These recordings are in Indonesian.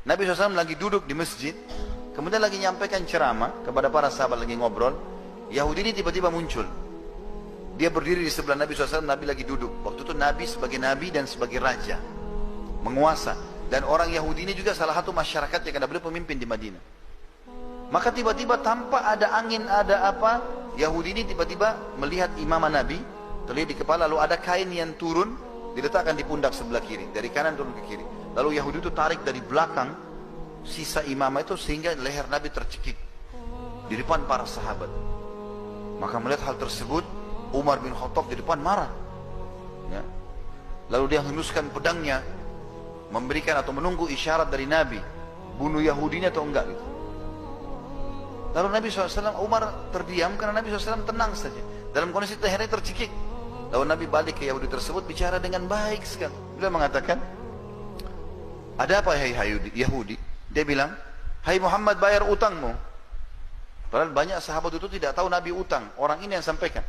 Nabi SAW lagi duduk di masjid, kemudian lagi nyampaikan ceramah kepada para sahabat, lagi ngobrol. Yahudi ini tiba-tiba muncul. Dia berdiri di sebelah Nabi SAW, Nabi lagi duduk. Waktu itu Nabi sebagai Nabi dan sebagai Raja, menguasa. Dan orang Yahudi ini juga salah satu masyarakatnya, karena beliau pemimpin di Madinah. Maka tiba-tiba tanpa ada angin, ada apa, Yahudi ini tiba-tiba melihat imamah Nabi, terlihat di kepala, lalu ada kain yang turun, diletakkan di pundak sebelah kiri, dari kanan turun ke kiri. Lalu Yahudi itu tarik dari belakang sisa imamah itu sehingga leher Nabi tercekik di depan para sahabat. Maka melihat hal tersebut, Umar bin Khattab di depan marah. Ya. Lalu dia henuskan pedangnya, memberikan atau menunggu isyarat dari Nabi, bunuh Yahudi ini atau enggak gitu. Lalu Nabi SAW, Umar terdiam karena Nabi SAW tenang saja. Dalam kondisi lehernya tercekik. Lalu Nabi balik ke Yahudi tersebut, bicara dengan baik sekali. Beliau mengatakan, ada apa hai Yahudi? Dia bilang, hai Muhammad, bayar utangmu. Padahal banyak sahabat itu tidak tahu Nabi utang. Orang ini yang sampaikan,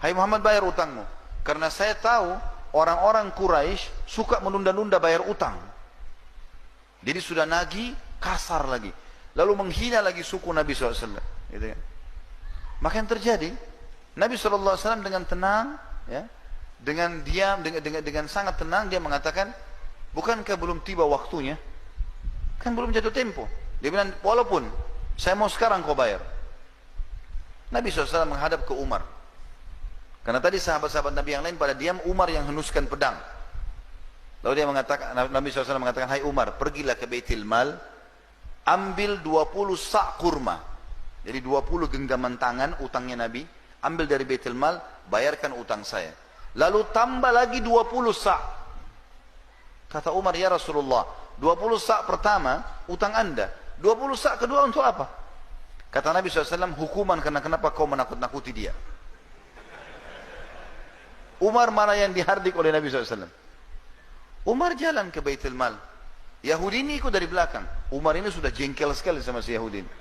hai Muhammad, bayar utangmu. Karena saya tahu orang-orang Quraisy suka menunda-nunda bayar utang. Jadi sudah nagih, kasar lagi. Lalu menghina lagi suku Nabi SAW. Gitu kan? Maka yang terjadi, Nabi SAW dengan tenang, ya, dengan diam, dengan sangat tenang, dia mengatakan, bukankah belum tiba waktunya? Kan belum jatuh tempo. Dia bilang, walaupun saya mau sekarang kau bayar. Nabi SAW menghadap ke Umar. Karena tadi sahabat-sahabat Nabi yang lain pada diam, Umar yang henuskan pedang. Lalu dia mengatakan, Nabi SAW mengatakan, hai Umar, pergilah ke Baitul Mal, ambil 20 sak kurma. Jadi 20 genggaman tangan utangnya Nabi, ambil dari Baitul Mal, bayarkan utang saya. Lalu tambah lagi 20 sak. Kata Umar, ya Rasulullah, 20 sak pertama utang anda, 20 sak kedua untuk apa? Kata Nabi SAW, hukuman karena kenapa kau menakut-nakuti dia. Umar mana yang dihardik oleh Nabi SAW? Umar jalan ke Baitul Mal, Yahudi ini ikut dari belakang. Umar ini sudah jengkel sekali sama si Yahudi ini.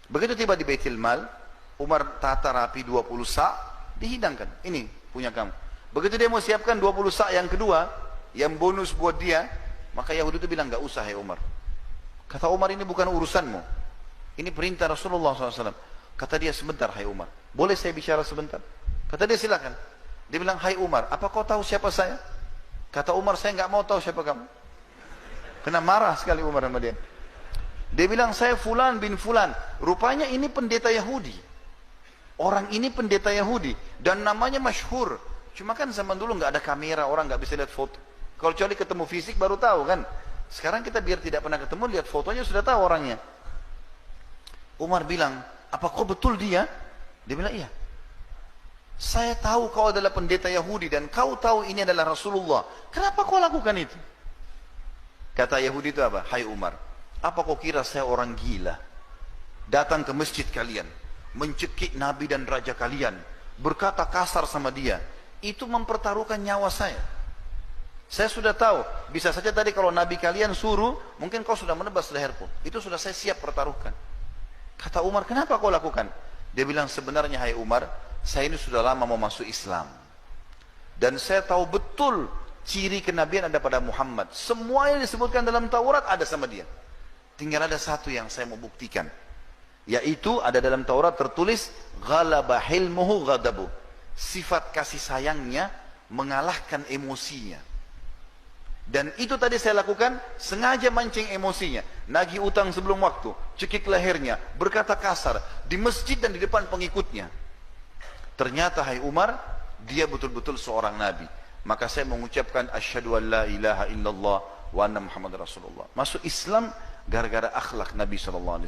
Begitu tiba di Baitul Mal, Umar tata rapi 20 sak, dihidangkan, ini punya kamu. Begitu dia mau siapkan 20 sak yang kedua, yang bonus buat dia, maka Yahudi itu bilang, gak usah hai Umar. Kata Umar, ini bukan urusanmu, ini perintah Rasulullah SAW. Kata dia, sebentar hai Umar, boleh saya bicara sebentar? Kata dia, silakan. Dia bilang, hai Umar, apa kau tahu siapa saya? Kata Umar, saya nggak mau tahu siapa kamu. Kena marah sekali Umar sama dia. Dia bilang, saya Fulan bin Fulan. Rupanya ini pendeta Yahudi. Orang ini pendeta Yahudi dan namanya masyhur. Cuma kan zaman dulu nggak ada kamera, orang nggak bisa lihat foto. Kalau kecuali ketemu fisik baru tahu kan. Sekarang kita biar tidak pernah ketemu, lihat fotonya sudah tahu orangnya. Umar bilang, apa kau betul dia? Dia bilang, iya. Saya tahu kau adalah pendeta Yahudi dan kau tahu ini adalah Rasulullah. Kenapa kau lakukan itu? Kata Yahudi itu apa? Hai Umar, apa kau kira saya orang gila? Datang ke masjid kalian, mencekik Nabi dan Raja kalian, berkata kasar sama dia. Itu mempertaruhkan nyawa saya. Saya sudah tahu, bisa saja tadi kalau Nabi kalian suruh, mungkin kau sudah menebas leherku. Itu sudah saya siap pertaruhkan. Kata Umar, kenapa kau lakukan? Dia bilang, sebenarnya hai Umar, saya ini sudah lama mau masuk Islam. Dan saya tahu betul ciri kenabian ada pada Muhammad. Semua yang disebutkan dalam Taurat ada sama dia. Tinggal ada satu yang saya mau buktikan. Yaitu ada dalam Taurat tertulis, ghalaba hilmuhu ghadabu. Sifat kasih sayangnya mengalahkan emosinya. Dan itu tadi saya lakukan, sengaja mancing emosinya. Nagih utang sebelum waktu, cekik lehernya, berkata kasar, di masjid dan di depan pengikutnya. Ternyata hai Umar, dia betul-betul seorang Nabi. Maka saya mengucapkan asyhadu an la ilaha illallah wa anna Muhammad Rasulullah. Masuk Islam gara-gara akhlak Nabi SAW.